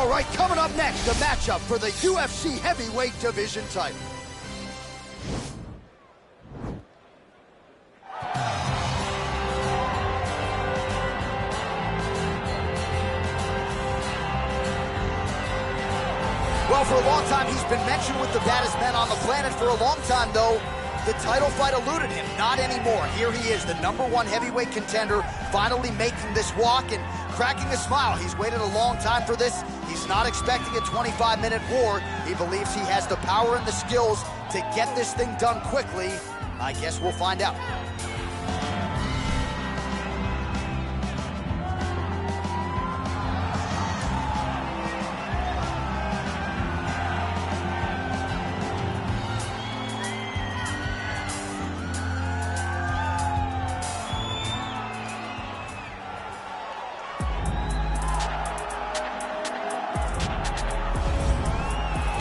All right, coming up next, the matchup for the UFC Heavyweight Division title. Well, for a long time, he's been mentioned with the baddest men on the planet. For a long time, though, the title fight eluded him. Not anymore. Here he is, the #1 heavyweight contender, finally making this walk and cracking a smile. He's waited a long time for this. He's not expecting a 25-minute war. He believes he has the power and the skills to get this thing done quickly. I guess we'll find out.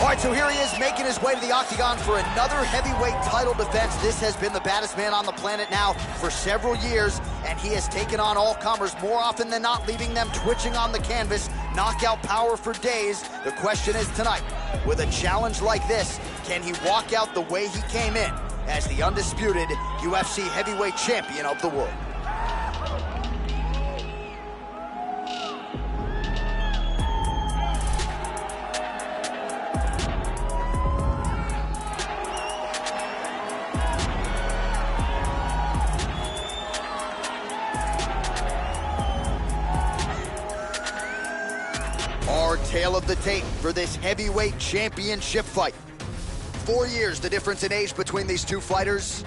All right, so here he is making his way to the octagon for another heavyweight title defense. This has been the baddest man on the planet now for several years, and he has taken on all comers more often than not, leaving them twitching on the canvas. Knockout power for days. The question is tonight, with a challenge like this, can he walk out the way he came in as the undisputed UFC heavyweight champion of the world? Our tale of the tape for this heavyweight championship fight. 4 years the difference in age between these two fighters,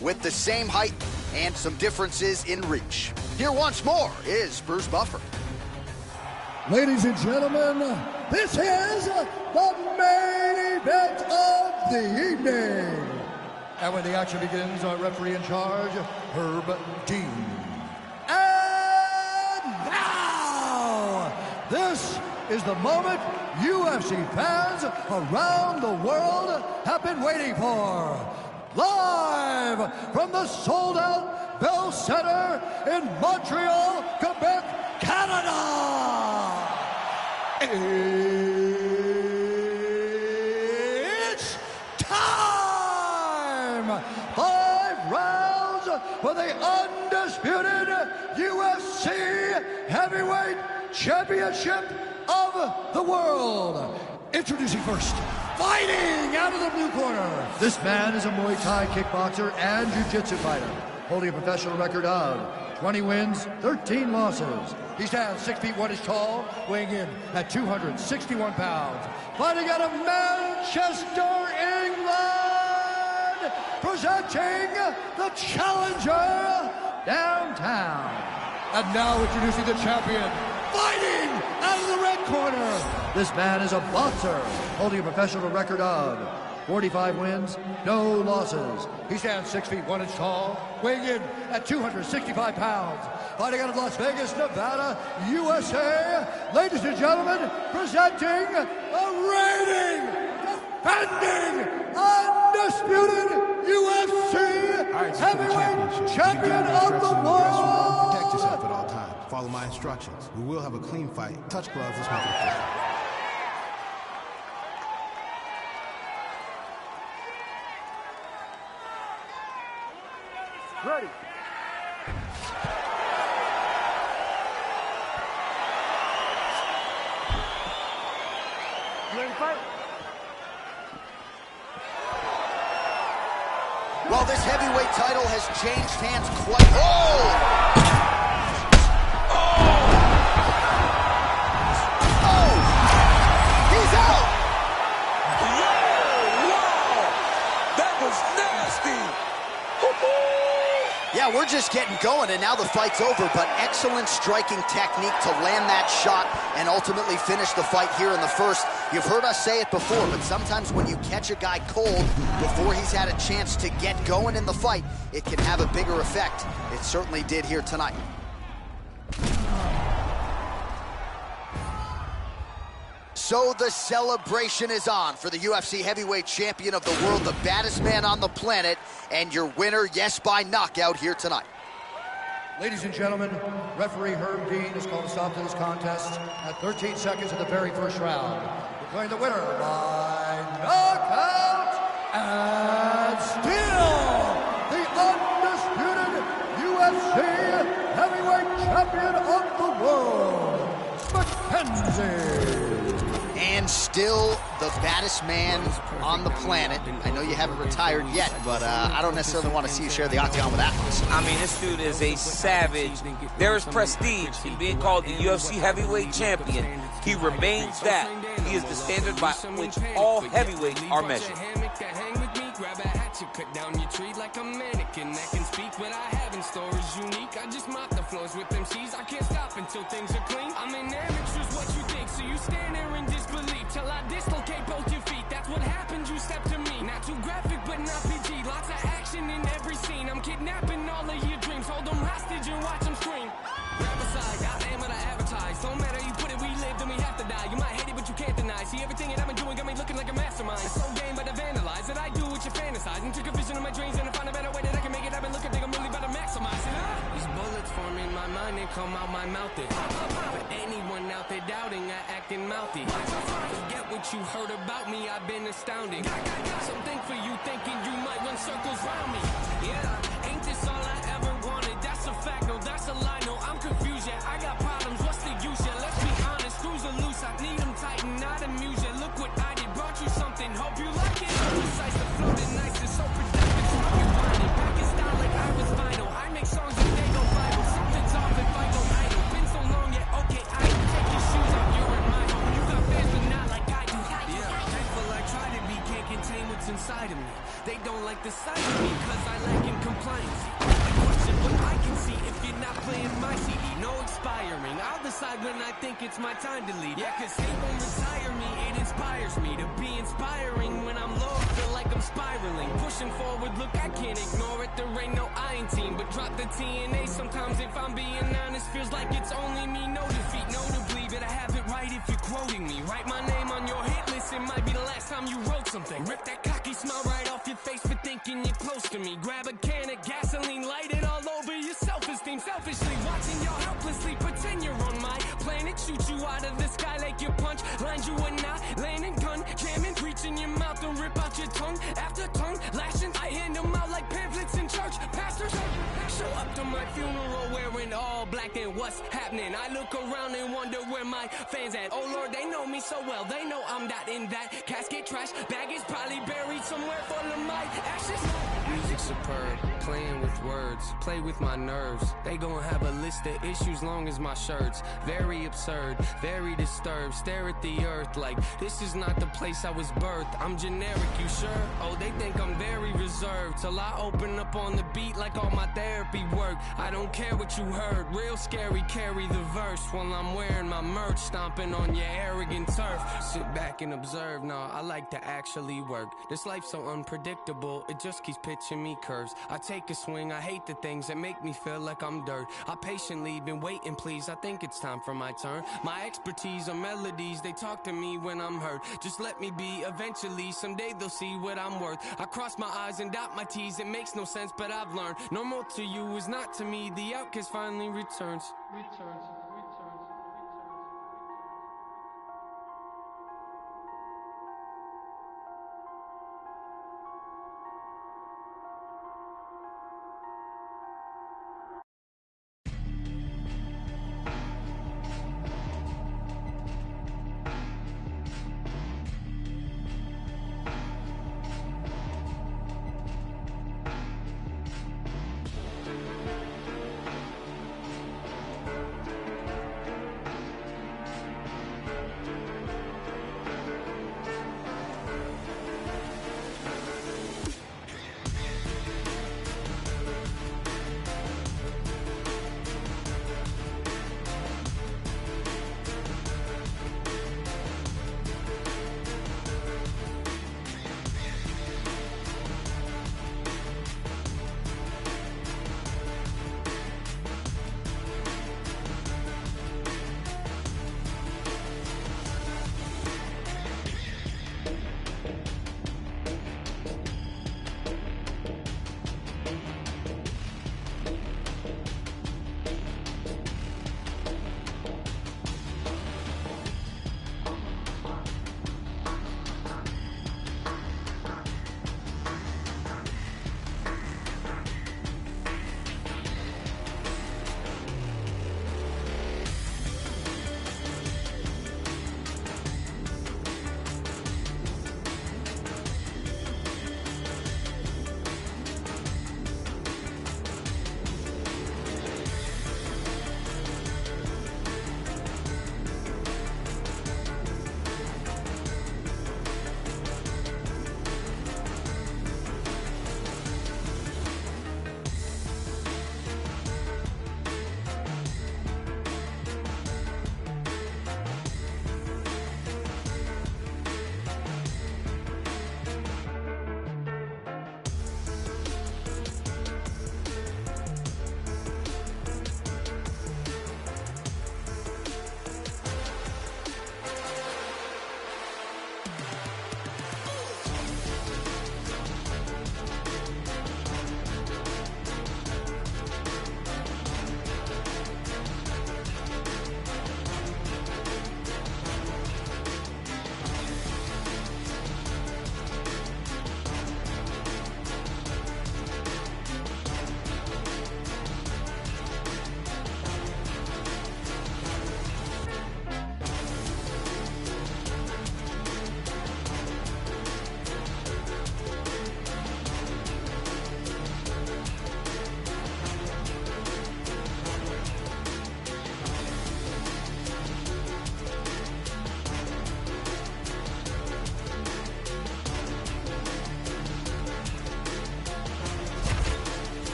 with the same height and some differences in reach. Here once more is Bruce Buffer. Ladies and gentlemen, this is the main event of the evening. And when the action begins, our referee in charge, Herb Dean. And now, this is the moment UFC fans around the world have been waiting for. Live from the sold-out Bell Center in Montreal, Quebec, Canada. It's time! 5 rounds for the undisputed UFC Heavyweight Championship of the world. Introducing first, fighting out of the blue corner. This man is a Muay Thai kickboxer and jiu-jitsu fighter, holding a professional record of 20 wins, 13 losses. He stands 6 feet 1 inch tall, weighing in at 261 pounds. Fighting out of Manchester, England, presenting the challenger downtown. And now introducing the champion, fighting out of the red corner. This man is a boxer, holding a professional record of 45 wins, no losses. He stands 6 feet 1 inch tall, weighing in at 265 pounds. Fighting out of Las Vegas, Nevada, USA. Ladies and gentlemen, presenting the reigning, defending, undisputed UFC heavyweight champion of the world. Protect yourself at all times. Follow my instructions. We will have a clean fight. Touch gloves. Let's make it official. Ready. You ready to fight? Well, this heavyweight title has changed hands quite... He's out! Yeah, we're just getting going, and now the fight's over, but excellent striking technique to land that shot and ultimately finish the fight here in the first. You've heard us say it before, but sometimes when you catch a guy cold before he's had a chance to get going in the fight, it can have a bigger effect. It certainly did here tonight. So the celebration is on for the UFC heavyweight champion of the world, the baddest man on the planet, and your winner, yes, by knockout here tonight. Ladies and gentlemen, referee Herb Dean has called a stop to this contest at 13 seconds of the very first round. Declaring the winner by knockout and still the undisputed UFC heavyweight champion of the world, Mackenzie. And still the baddest man on the planet. I know you haven't retired yet, but I don't necessarily want to see you share the octagon with Atlas. I mean, this dude is a savage. There is prestige in being called the UFC heavyweight champion. He remains that. He is the standard by which all heavyweights are measured. Grab a hatchet, cut down your tree like a mannequin that can speak. What I have in store is unique. I just mop the floors with them C's. I can't stop until things are clean. I'm an amateur's what you think, so you stand there in disbelief till I dislocate both your feet. That's what happens, you step to me. Not too graphic, but not PG. Lots of action in every scene. I'm kidnapping all of your dreams. Hold them hostage and watch them scream. Grab a side, I am what I advertise. Don't matter, you put it, we live, then we have to die. You might hate it, but you can't deny. See, everything that I've been doing got me looking like a mastermind. It's so game, but I vandalize it. I do what you fantasize. And took a vision of my dreams and I found a better way that I can make it happen. Look, I think I'm really about to maximize it. These bullets form in my mind and come out my mouth. For anyone out there doubting, I acting mouthy. Forget what you heard about me, I've been astounding. Something for you thinking you might run circles round me. Yeah, ain't this all I ever wanted? That's a fact, no, that's a lie, no, I'm confused, yeah. I got problems, what's the use, yeah? Let's be honest, screws are loose, I need them tighten, not amuse, yeah. Look what I did, brought you something, hope you like it. Precise, the flow, the nice, it's so productive, so you find it. Back in style like I was vinyl, I make songs and they go viral. Something's off if I go idle. Been so long, yeah, okay, I take your shoes off, you're in my home. You got fans, but not like I do. Yeah, thankful I try to be, can't contain what's inside of me. They don't like the sight of me, cause I lack in compliance. I question what I can see if you're not playing my CD. No expiring, I'll decide when I think it's my time to leave. Yeah, cause hate won't retire me, it inspires me to be inspiring. When I'm low, I feel like I'm spiraling. Pushing forward, look, I can't ignore it. There ain't no I in team, but drop the TNA. Sometimes if I'm being honest, feels like it's only me. No defeat, notably, but I have it right if you're quoting me. Write my name on your hit list, it might be the last time you wrote something. Rip that cocky smile right off your face for thinking you're close to me. Grab a can of gasoline, light it all over your self-esteem. Selfishly watching y'all helplessly pretend you're on my planet. Shoot you out of the sky like your punch lines you are not landing gun jamming, reaching your mouth and rip out your tongue after tongue lashing. I hand them out like pamphlets in church. Pastors show up to my funeral wearing all black, and what's happening? I look around and wonder where my fans at. Oh Lord, they know me so well, they know I'm not in that casket. Trash bag is probably buried somewhere full of my ashes. Music superb, playing with words, play with my nerves. They gon' have a list of issues long as my shirts. Very absurd, very disturbed. Stare at the earth like this is not the place I was birthed. I'm generic, you sure? Oh, they think I'm very reserved till I open up on the beat like all my therapy work. I don't care what you heard, real scary, carry the verse while I'm wearing my merch, stomping on your arrogant turf. Sit back and observe, nah, I like to actually work. This life's so unpredictable, it just keeps pitching me curves. I take a swing, I hate the things that make me feel like I'm dirt. I patiently been waiting, please, I think it's time for my turn. My expertise are melodies, they talk to me when I'm hurt. Just let me be, eventually, someday they'll see what I'm worth. I cross my eyes and dot my T's, it makes no sense, but I've learned normal to you is not to me. The outcast finally returns.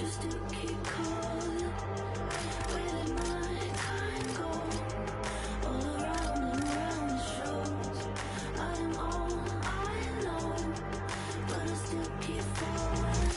just to keep calling. Where did my time go? All around and around the shows. I am all I know, but I still keep falling.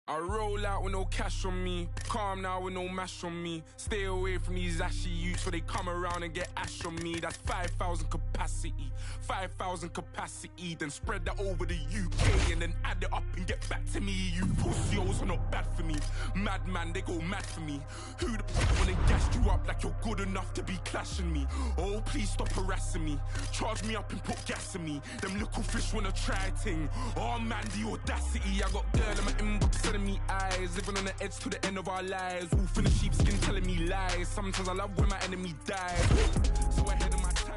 I roll out with no cash on me, calm now with no mash on me. Stay away from these ashy youths, for they come around and get ash on me. That's 5,000 capacity, 5,000 capacity. Then spread that over the UK and then add it up and get back to me. You pussios are not bad for me. Madman, they go mad for me. Who the f*** wanna gas you up like you're good enough to be clashing me? Oh, please stop harassing me. Charge me up and put gas in me. Them little fish wanna try ting. Oh man, the audacity. I got girl in my inbox sending me eyes, living on the edge to the end of our lives. Wolf in the sheepskin telling me lies. Sometimes I love when my enemy dies. So ahead of my time.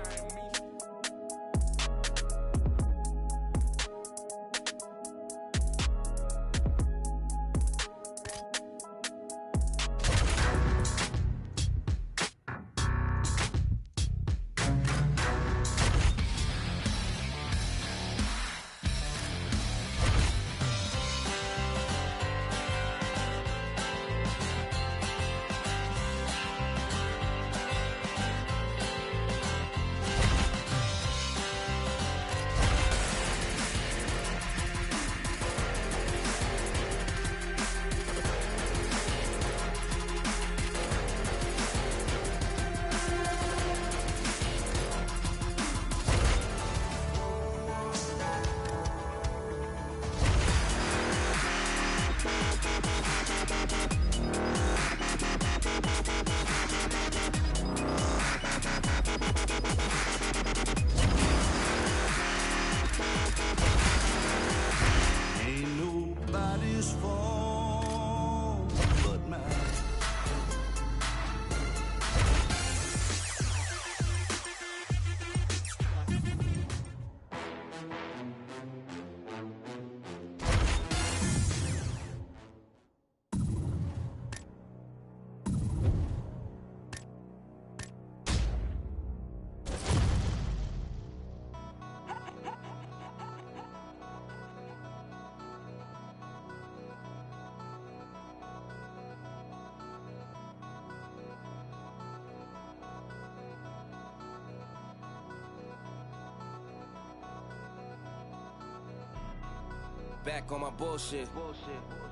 Back on my bullshit.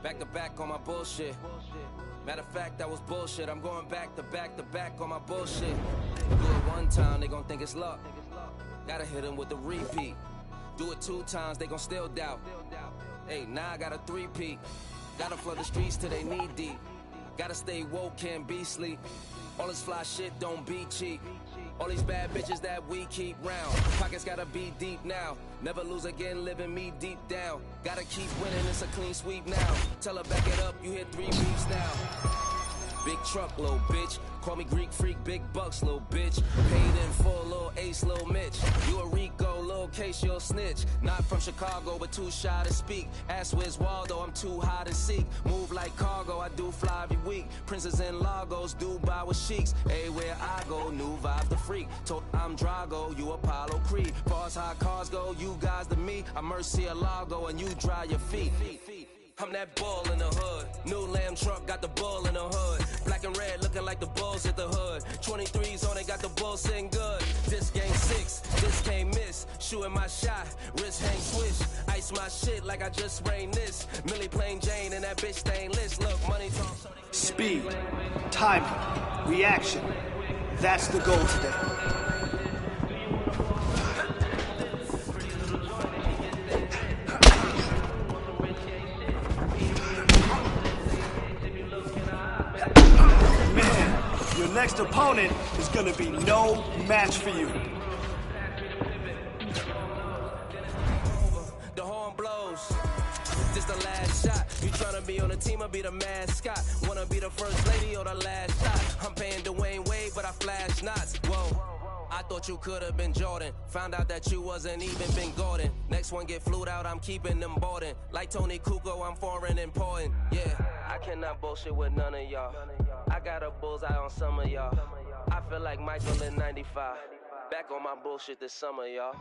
Back to back on my bullshit. Matter of fact, that was bullshit. I'm going back to back on my bullshit. Do it one time, they gon' think it's luck. Gotta hit them with the repeat. Do it 2 times, they gon' still doubt. Hey, now I got a 3-peat. Gotta flood the streets till they knee deep. Gotta stay woke, can't be sleep. All this fly shit don't be cheap. All these bad bitches that we keep round. Pockets gotta be deep now. Never lose again, living me deep down. Gotta keep winning, it's a clean sweep now. Tell her back it up, you hit 3 beats now. Big truck, little bitch. Call me Greek freak, big bucks, little bitch. Paid in full, little ace, little Mitch. You a Rico, little case, you'll snitch. Not from Chicago, but too shy to speak. Ask where's Waldo, I'm too high to seek. Move like cargo, I do fly every week. Princess in Lagos, Dubai with sheiks. Everywhere I go, new vibe the freak. Told I'm Drago, you Apollo Creed. Far as high cars go, you guys to me. I'm Murcielago and you dry your feet. I'm that bull in the hood. New lamb truck, got the bull in the hood. Black and red, looking like the bulls at the hood. 23s on it, got the bull sitting good. This game 6, this can't miss. Shooting my shot, wrist hang swish. Ice ice my shit like I just sprained this. Millie plain Jane and that bitch stainless. Look, money talk. Speed, timing, reaction. That's the goal today. Man, your next opponent is gonna be no match for you. The horn blows. This the last shot. You tryna be on the team or be the mascot? Wanna be the first lady or the last shot? I'm paying Dwayne Wade, but I flash knots. Whoa. I thought you could have been Jordan. Found out that you wasn't even Ben Gordon. Next one get flued out, I'm keeping them boarding. Like Tony Kukoc, I'm foreign important. Yeah, I cannot bullshit with none of y'all. I got a bullseye on some of y'all. I feel like Michael in 95. Back on my bullshit this summer, y'all.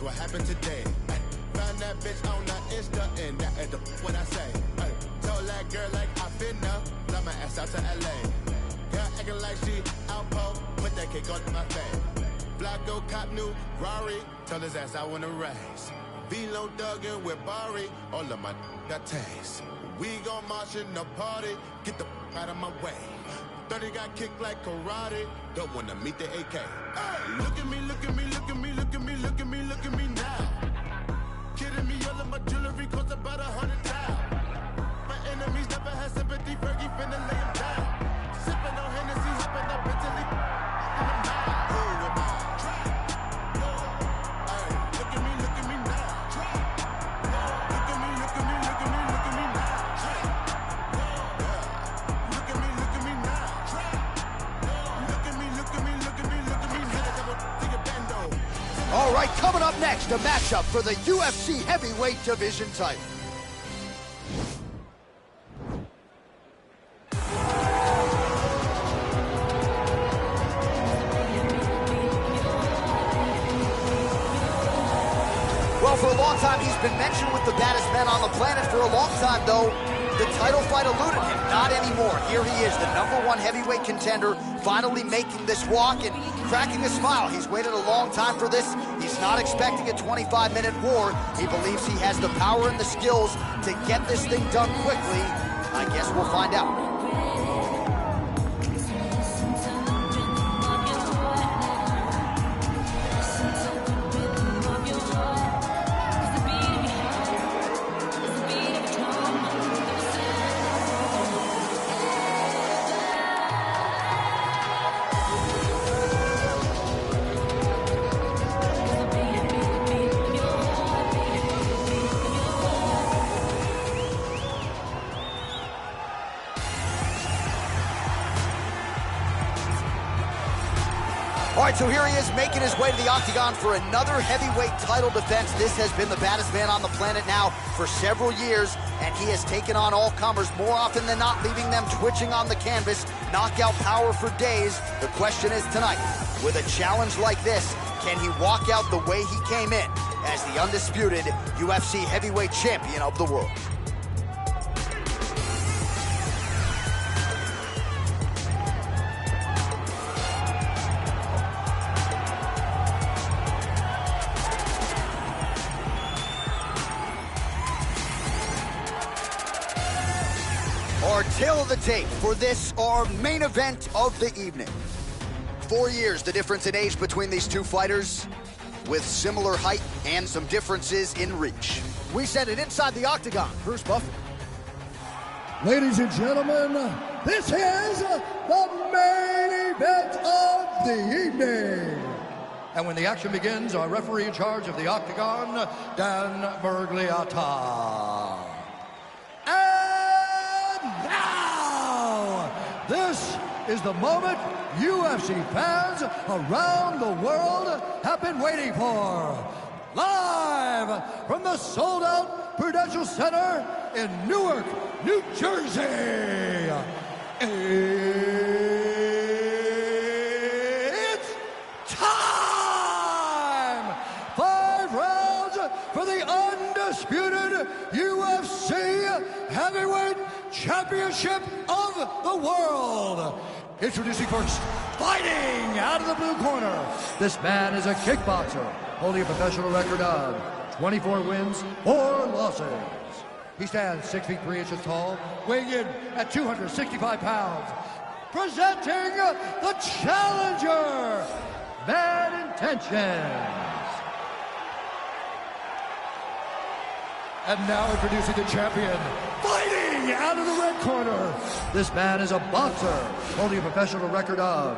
What happened today? Found that bitch on the Insta, and that is what I say. Told that girl like I finna fly my ass out to LA. Girl acting like she outpost, put that cake on my face. Flacco cop new Rari, told his ass I wanna race. Velo Duggan with Barry, all of my got taste. We gon' march in the party, get the out of my way. 30 got kicked like karate, don't wanna meet the AK. Hey, look at me, look at me, look at me, look at me, look at me, look at me now. Kidding me, all of my jewelry cost about 100,000. My enemies never had sympathy, Fergie finna lay him down. Sipping on Hennessy, hopping up mentally. In the mind, who am I? Hey, look at me now. Look at me, look at me, look at me, look at me now. Look at me now. All right, coming up next, a matchup for the UFC heavyweight division title. Well, for a long time, he's been mentioned with the baddest men on the planet. For a long time, though, the title fight eluded him. Not anymore. Here he is, the #1 heavyweight contender, finally making this walk and cracking a smile. He's waited a long time for this. He's not expecting a 25-minute war. He believes he has the power and the skills to get this thing done quickly. I guess we'll find out. All right, so here he is making his way to the octagon for another heavyweight title defense. This has been the baddest man on the planet now for several years, and he has taken on all comers more often than not, leaving them twitching on the canvas, knockout power for days. The question is tonight, with a challenge like this, can he walk out the way he came in as the undisputed UFC heavyweight champion of the world? Our tail of the tape for this, our main event of the evening. 4 years, the difference in age between these two fighters, with similar height and some differences in reach. We send it inside the octagon. Bruce Buffer. Ladies and gentlemen, this is the main event of the evening. And when the action begins, our referee in charge of the Octagon, Dan Miragliotta. And now, this is the moment UFC fans around the world have been waiting for. Live from the sold-out Prudential Center in Newark, New Jersey. It's time! 5 rounds for the undisputed UFC Heavyweight Championship of the World. Introducing first, fighting out of the blue corner. This man is a kickboxer, holding a professional record of 24 wins, 4 losses. He stands 6 feet 3 inches tall, weighing in at 265 pounds. Presenting the challenger, Bad Intentions. And now introducing the champion, fighting out of the red corner. This man is a boxer, holding a professional record of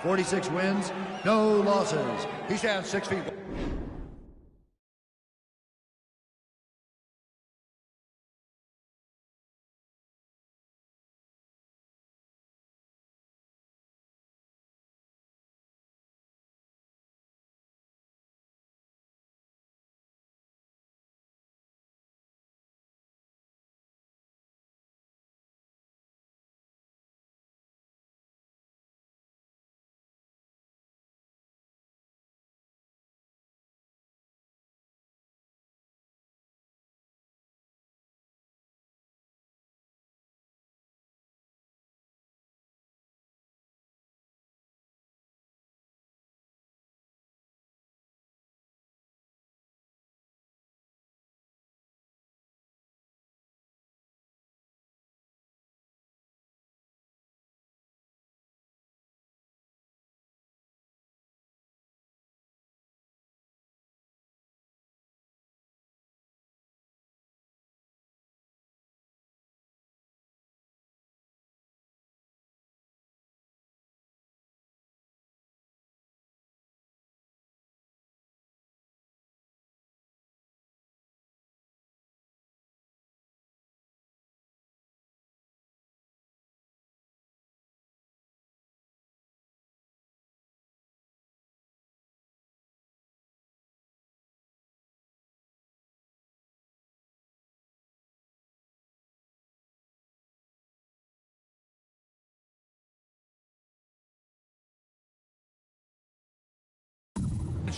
46 wins, no losses. He stands 6 feet.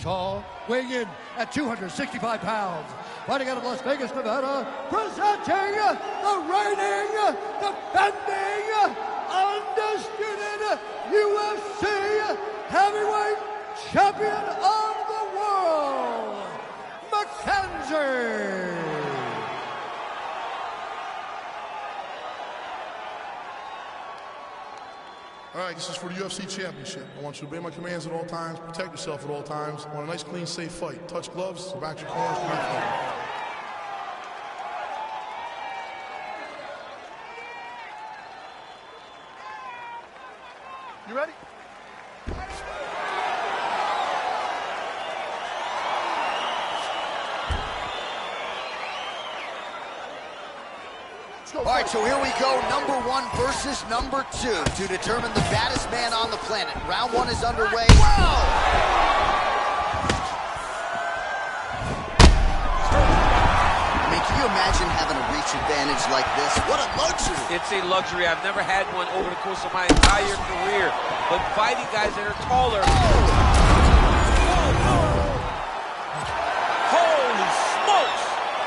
Tall, weighing in at 265 pounds, fighting out of Las Vegas, Nevada, presenting the reigning, defending, undisputed UFC Heavyweight Champion of the World, Mackenzie. All right, this is for the UFC Championship. I want you to obey my commands at all times, protect yourself at all times. I want a nice, clean, safe fight. Touch gloves, back your corners, great fight. You ready? All right, so here we go, number 1 versus number 2 to determine the baddest man on the planet. Round 1 is underway. Whoa! I mean, can you imagine having a reach advantage like this? What a luxury. It's a luxury. I've never had one over the course of my entire career. But fighting guys that are taller. Holy smokes!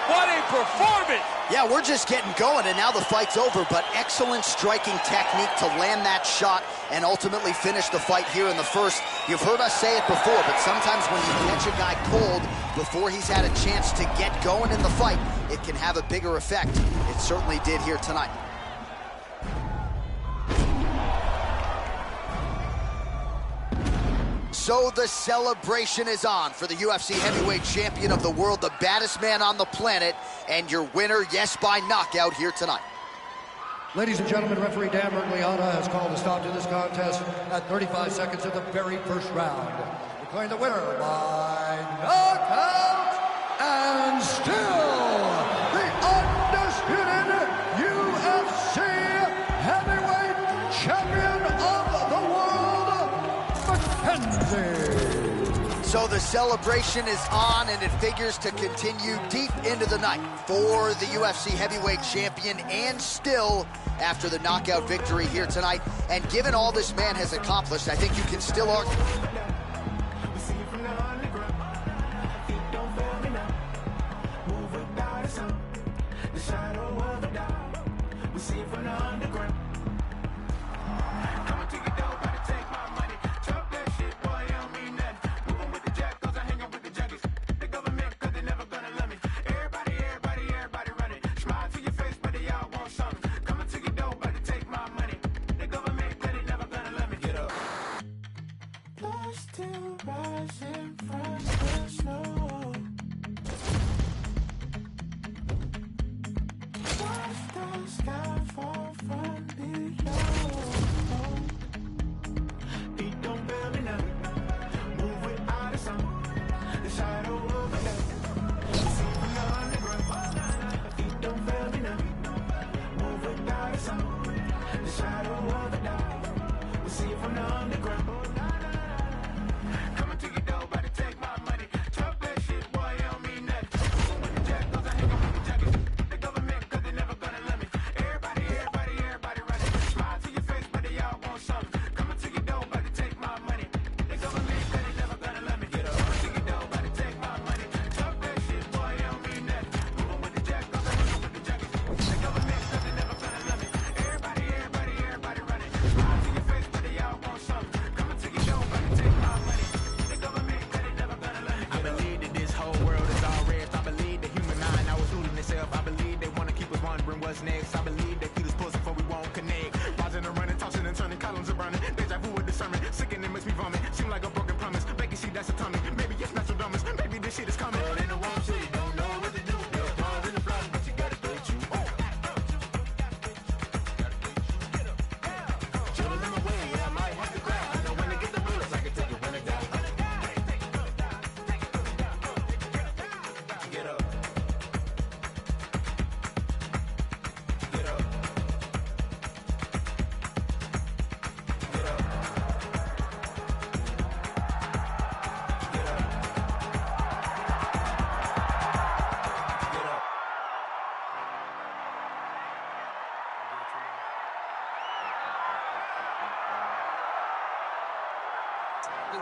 What a performance! Yeah, we're just getting going, and now the fight's over, but excellent striking technique to land that shot and ultimately finish the fight here in the first. You've heard us say it before, but sometimes when you catch a guy cold before he's had a chance to get going in the fight, it can have a bigger effect. It certainly did here tonight. So the celebration is on for the UFC Heavyweight Champion of the World, the baddest man on the planet, and your winner, yes, by knockout here tonight. Ladies and gentlemen, referee Dan Mergliata has called a stop to this contest at 35 seconds of the very first round. Declaring the winner by knockout and still the undisputed UFC heavyweight champion of the world, Mackenzie. So the celebration is on, and it figures to continue deep into the night for the UFC heavyweight champion, and still after the knockout victory here tonight. And given all this man has accomplished, I think you can still argue.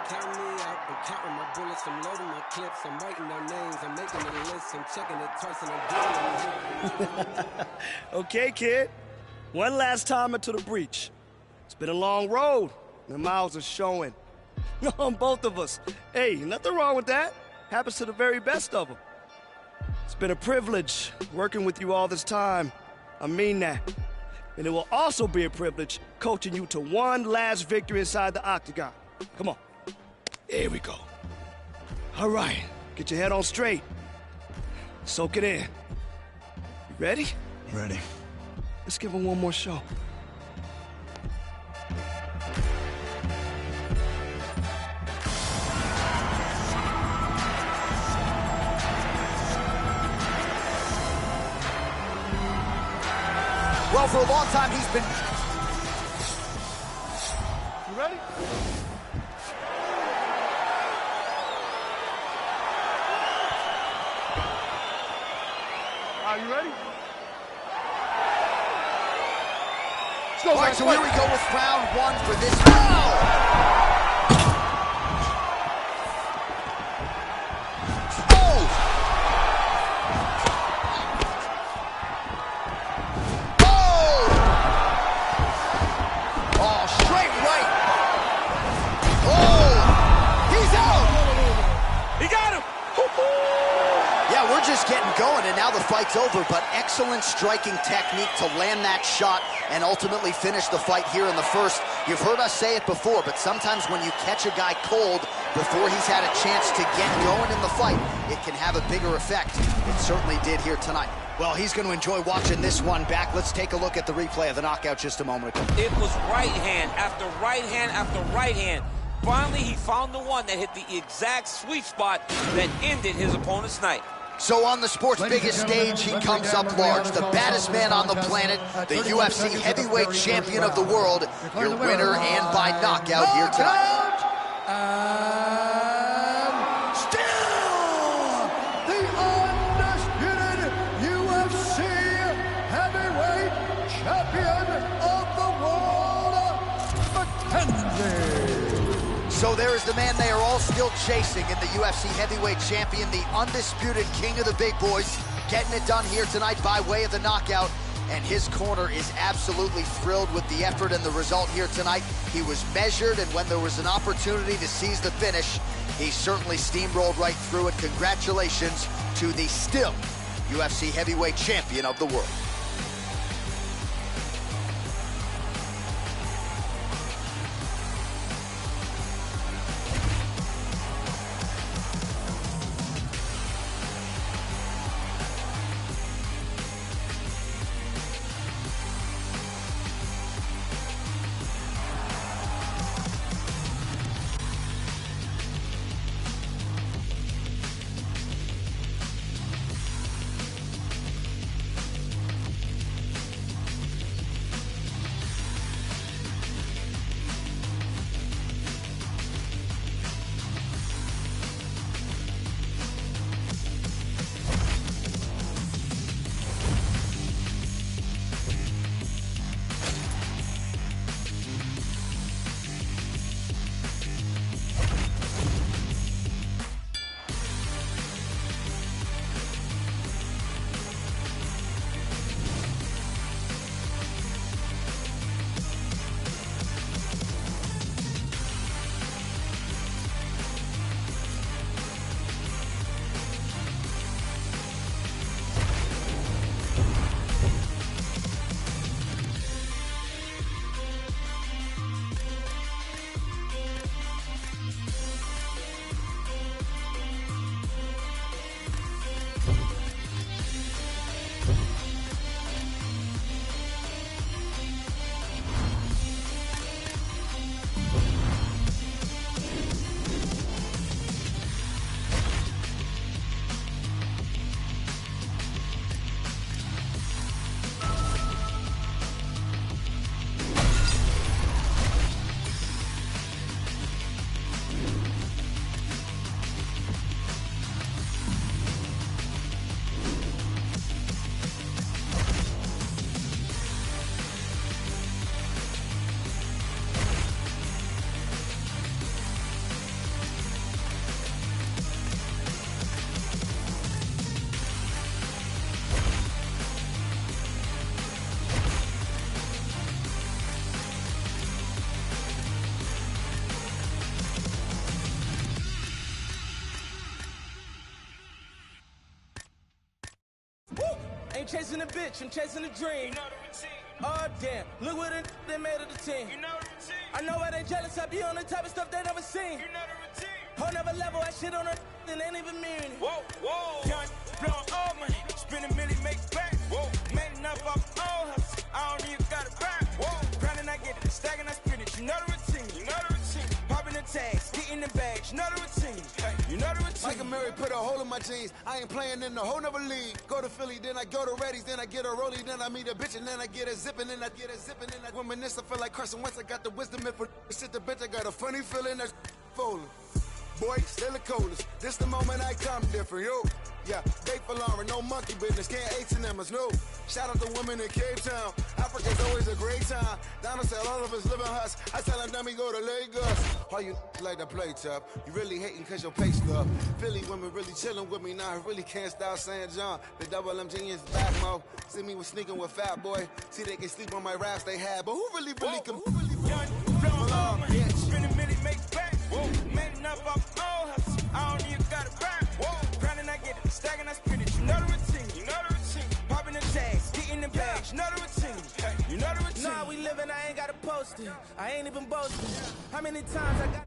Count me out, I'm counting my bullets, I'm loading my clips, I'm writing their names, I'm making a list, I'm checking it twice and I'm doing it. Okay, kid. One last time into the breach. It's been a long road. The miles are showing. On both of us. Hey, nothing wrong with that. Happens to the very best of them. It's been a privilege working with you all this time. I mean that. And it will also be a privilege coaching you to one last victory inside the octagon. Come on. There we go. All right, get your head on straight. Soak it in. You ready? Ready. Let's give him one more show. Well, for a long time, he's been... You ready? Are you ready? All right, so here we go with round one for this. Oh! Just getting going, and now the fight's over, but excellent striking technique to land that shot and ultimately finish the fight here in the first. You've heard us say it before, but sometimes when you catch a guy cold before he's had a chance to get going in the fight, it can have a bigger effect. It certainly did here tonight. Well, he's going to enjoy watching this one back. Let's take a look at the replay of the knockout just a moment ago. It was right hand after right hand after right hand. Finally, he found the one that hit the exact sweet spot that ended his opponent's night. So on the sport's biggest stage, he comes up large. The baddest man on the planet, the UFC heavyweight champion of the world, your winner and by knockout here tonight. And still the undisputed UFC heavyweight champion of the world, Mackenzie. So there is the man they are all still chasing in the UFC heavyweight champion, the undisputed king of the big boys, getting it done here tonight by way of the knockout. And his corner is absolutely thrilled with the effort and the result here tonight. He was measured, and when there was an opportunity to seize the finish, he certainly steamrolled right through it. Congratulations to the still UFC heavyweight champion of the world. Ain't chasing a bitch, I'm chasing a dream. You know the routine. Oh damn, look what they made of the team. You know the routine. I know why they jealous, I be on the type of stuff they never seen. You know the routine. Whole never level, I shit on her, then ain't even mean it. Whoa, whoa. Young, blowing all money, spend a million, make back. Whoa, made enough off all hustle, I don't even got it back. Whoa, grinding, I get it, stacking, I spin it. You know the routine. You know the routine. Popping the tags, getting the bags. You know the routine. Hey, you know the routine. Michael Murray put a hole in my jeans. I ain't playing in the whole nother league. Go to Philly, then I go to Reddy's, then I get a rollie, then I meet a bitch, and then I get a zippin', then I get a zippin', then I reminisce. I feel like Carson Wentz. I got the wisdom and for shit the bitch. I got a funny feeling that's falling. Boy, still the coldest. This the moment I come different, yo. Yeah, they for Lauren, no monkey business. Can't H&M us, no. Shout out to women in Cape Town. Africa's always a great time. Donald said all of us living hush. I tell them, dummy, go to Lagos. Why you like to play tough? You really hating cause your pay stuff. Philly women really chilling with me now. I really can't stop saying John. The double M genius back, mo. See me with sneaking with Fat Boy. See they can sleep on my raps they had. But who really can? Who really Yeah, spend a minute, make back. Whoa, made enough off all hustle. I don't even got it back. Whoa, grinding, I get it, stacking, I spin it. You know the routine. You know the routine. Popping the tags, getting the bags. You know the routine. Hey, you know the routine. Nah, we living, I ain't got to post it. I ain't even boasting. How many times I got